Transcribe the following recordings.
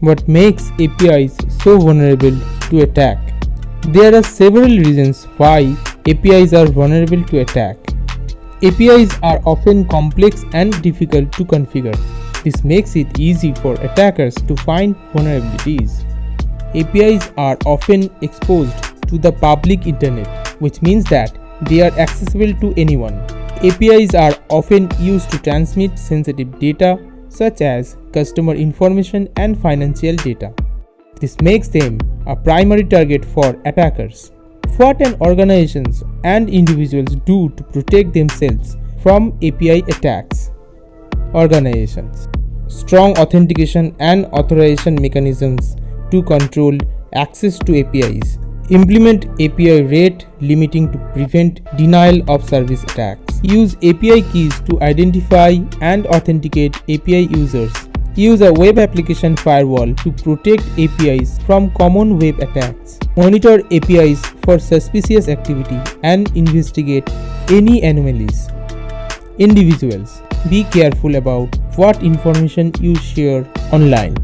What makes APIs so vulnerable to attack? There are several reasons why APIs are vulnerable to attack. APIs are often complex and difficult to configure. This makes it easy for attackers to find vulnerabilities. APIs are often exposed to the public internet, which means that they are accessible to anyone. APIs are often used to transmit sensitive data such as customer information and financial data. This makes them a primary target for attackers. What can organizations and individuals do to protect themselves from API attacks? Organizations: strong authentication and authorization mechanisms to control access to APIs. Implement API rate limiting to prevent denial of service attacks. Use API keys to identify and authenticate API users. Use a web application firewall to protect APIs from common web attacks. Monitor APIs for suspicious activity and investigate any anomalies. Individuals: be careful about what information you share online.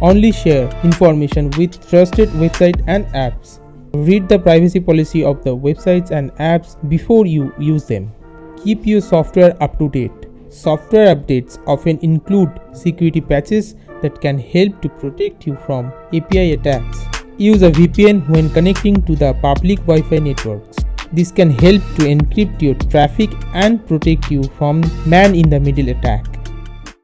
Only share information with trusted websites and apps. Read the privacy policy of the websites and apps before you use them. Keep your software up to date. Software updates often include security patches that can help to protect you from API attacks. Use a VPN when connecting to the public Wi-Fi networks. This can help to encrypt your traffic and protect you from man-in-the-middle attack.